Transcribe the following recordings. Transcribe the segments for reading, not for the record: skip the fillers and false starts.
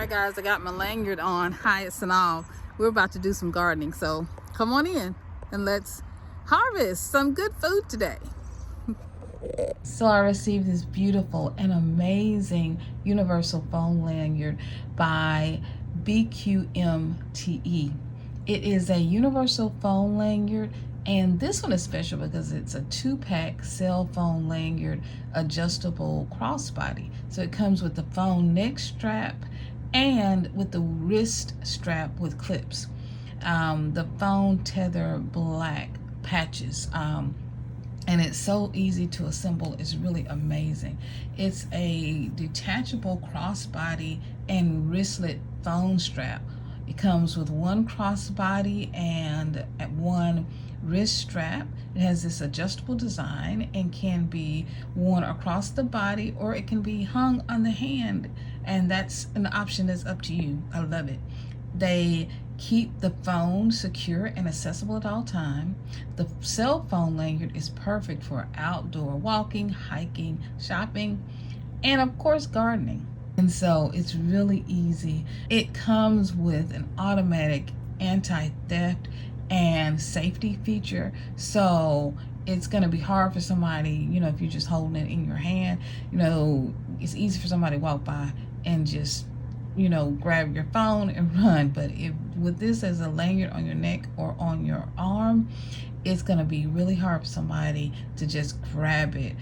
Alright guys, I got my lanyard on. Hi, it's SYNOLVE. We're about to do some gardening, so come on in and let's harvest some good food today. So I received this beautiful and amazing universal foam lanyard by BQMTE. It is a universal foam lanyard, and this one is special because it's a 2-pack cell phone lanyard adjustable crossbody. So it comes with the phone neck strap and with the wrist strap with clips. The phone tether black patches. And it's so easy to assemble. It's really amazing. It's a detachable crossbody and wristlet phone strap. It comes with one crossbody and one wrist strap. It has this adjustable design and can be worn across the body, or it can be hung on the hand, and that's an option that's up to you. I love it. They keep the phone secure and accessible at all times. The cell phone lanyard is perfect for outdoor walking, hiking, shopping, and of course gardening. And so it's really easy. It comes with an automatic anti-theft and safety feature, so it's going to be hard for somebody, if you're just holding it in your hand. It's easy for somebody to walk by and just grab your phone and run. But if with this as a lanyard on your neck or on your arm, it's going to be really hard for somebody to just grab it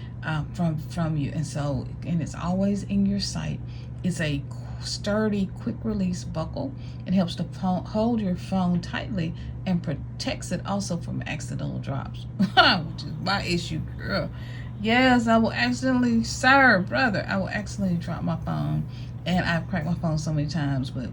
from you. And it's always in your sight. It's a sturdy, quick release buckle. It helps to hold your phone tightly and protects it also from accidental drops, which is my issue, girl. Yes, I will accidentally, brother, I will accidentally drop my phone. And I've cracked my phone so many times, but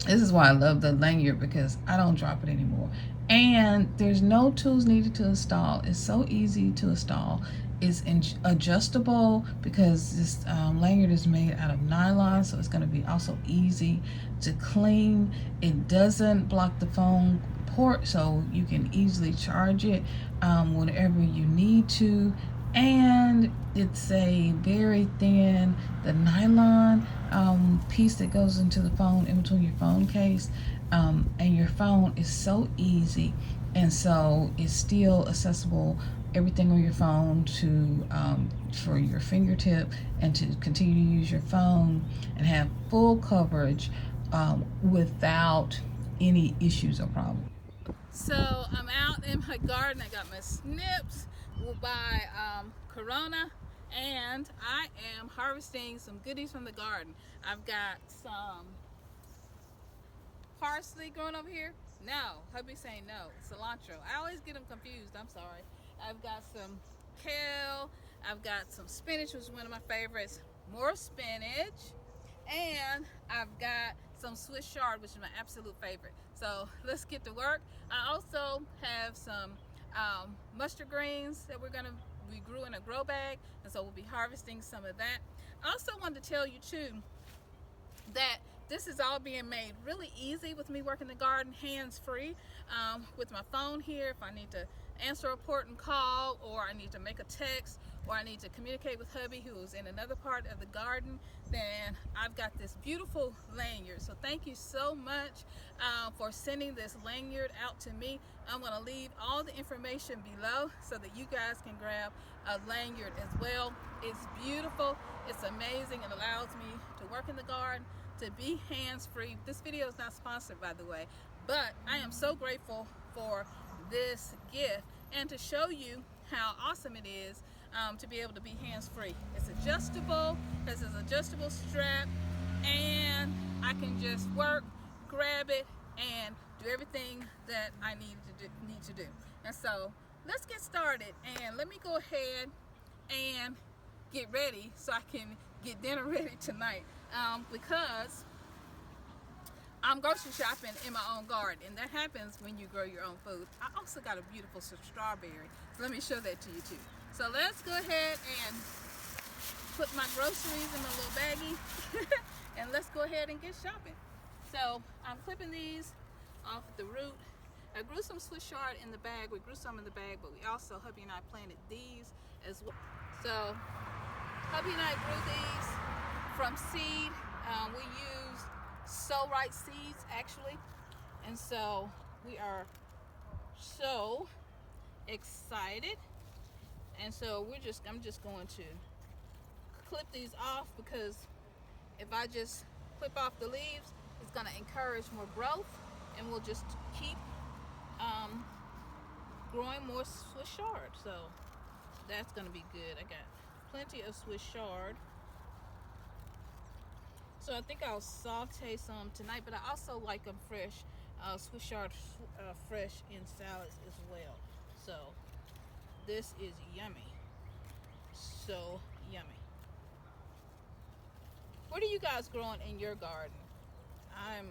this is why I love the lanyard, because I don't drop it anymore. And there's no tools needed to install. It's so easy to install. It's adjustable because this lanyard is made out of nylon, so it's going to be also easy to clean. It doesn't block the phone port, so you can easily charge it whenever you need to. And it's a very thin, the nylon piece that goes into the phone, in between your phone case, and your phone is so easy, and so it's still accessible, everything on your phone to for your fingertip, and to continue to use your phone and have full coverage without any issues or problems. So I'm out in my garden. I got my snips by Corona, and I am harvesting some goodies from the garden. I've got some parsley growing over here. No, hubby's saying no. Cilantro. I always get them confused. I'm sorry. I've got some kale. I've got some spinach, which is one of my favorites. More spinach. And I've got some Swiss chard, which is my absolute favorite. So let's get to work. I also have some mustard greens that we grew in a grow bag, and so we'll be harvesting some of that. I also wanted to tell you too that this is all being made really easy with me working the garden hands-free, with my phone here. If I need to answer a important call, or I need to make a text, or I need to communicate with hubby who is in another part of the garden, then I've got this beautiful lanyard. So thank you so much for sending this lanyard out to me. I'm going to leave all the information below so that you guys can grab a lanyard as well. It's beautiful, it's amazing. It allows me to work in the garden, to be hands-free. This video is not sponsored, by the way, but I am so grateful for this gift, and to show you how awesome it is to be able to be hands-free. It's adjustable, has this adjustable strap, and I can just work, grab it, and do everything that I need to do. And so let's get started, and let me go ahead and get ready so I can get dinner ready tonight, because I'm grocery shopping in my own garden, and that happens when you grow your own food. I also got a beautiful strawberry, so let me show that to you too. So let's go ahead and put my groceries in my little baggie and let's go ahead and get shopping. So I'm clipping these off the root. I grew some Swiss chard in the bag. We grew some in the bag, but we also, hubby and I, planted these as well. So hubby and I grew these from seed. We used sow right seeds actually. And so we are so excited. And so I'm just going to clip these off, because if I just clip off the leaves, it's going to encourage more growth, and we'll just keep growing more Swiss chard. So that's going to be good. I got plenty of Swiss chard. So I think I'll saute some tonight, but I also like them fresh, Swiss chard fresh in salads as well. So this is yummy. So yummy. What are you guys growing in your garden? I'm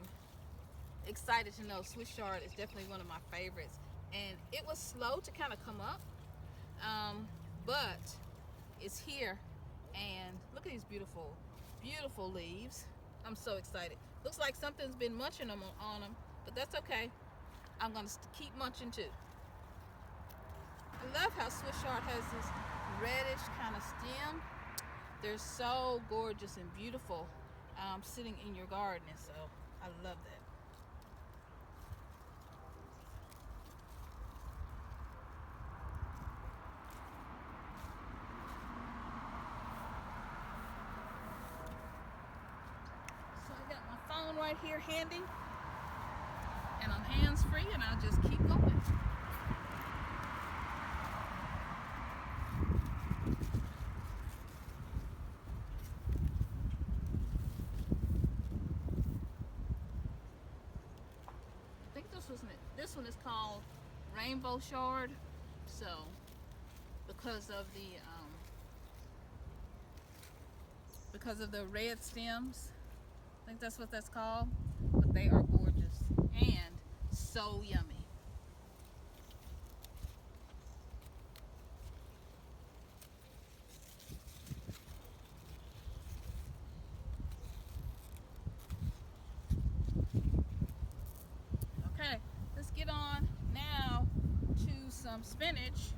excited to know. Swiss chard is definitely one of my favorites, and it was slow to kind of come up, but it's here. And look at these beautiful, beautiful leaves. I'm so excited. Looks like something's been munching on them, but that's okay. I'm gonna keep munching too. I love how Swiss chard has this reddish kind of stem. They're so gorgeous and beautiful, sitting in your garden, and so I love that. So I got my phone right here handy, and I'm hands-free, and I'll just keep going. I think this one is called rainbow chard. So because of the red stems, I think that's what that's called. But they are gorgeous and so yummy. Okay, let's get on now to some spinach.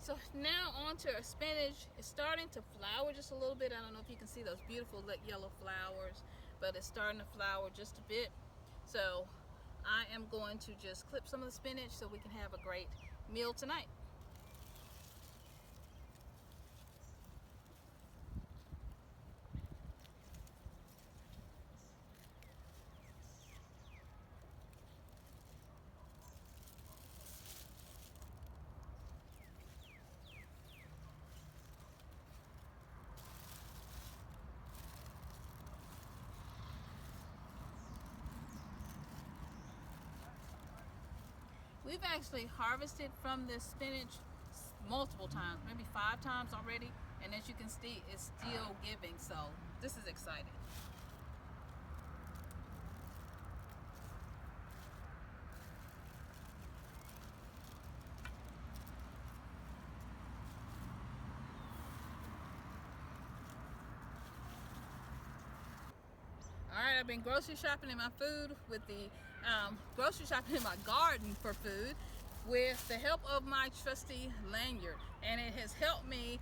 So now onto our spinach. It's starting to flower just a little bit. I don't know if you can see those beautiful yellow flowers, but it's starting to flower just a bit. So I am going to just clip some of the spinach so we can have a great meal tonight. We've actually harvested from this spinach multiple times, maybe 5 times already, and as you can see, it's still giving, so this is exciting. Alright, I've been grocery shopping in my food with the grocery shopping in my garden for food with the help of my trusty Lanyard, and it has helped me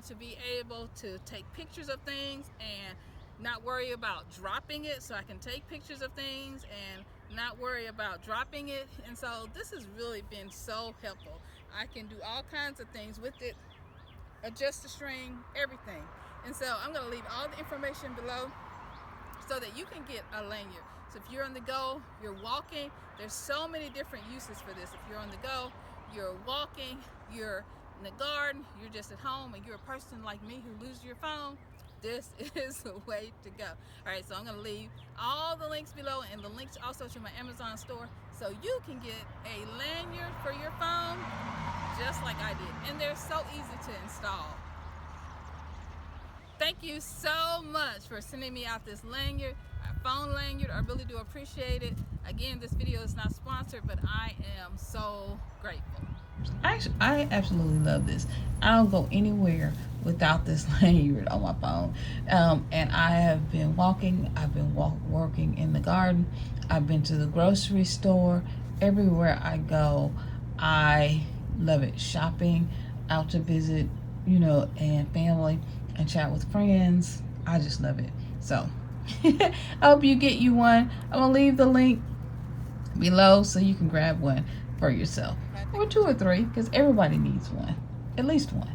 to be able to take pictures of things and not worry about dropping it, so I can take pictures of things and not worry about dropping it. And so this has really been so helpful. I can do all kinds of things with it, adjust the string, everything. And so I'm going to leave all the information below so that you can get a lanyard. So if you're on the go, you're walking, there's so many different uses for this. If you're on the go, you're walking, you're in the garden, you're just at home, and you're a person like me who loses your phone, this is the way to go. All right, so I'm gonna leave all the links below, and the links also to my Amazon store, so you can get a lanyard for your phone just like I did. And they're so easy to install. Thank you so much for sending me out this lanyard, phone lanyard. I really do appreciate it. Again, this video is not sponsored, but I am so grateful. I absolutely love this. I don't go anywhere without this lanyard on my phone. And I have been walking, I've been working in the garden, I've been to the grocery store. Everywhere I go, I love it. Shopping, out to visit, and family, and chat with friends. I just love it. So I hope you get you one. I'm gonna leave the link below so you can grab one for yourself, or 2 or 3, because everybody needs one, at least one.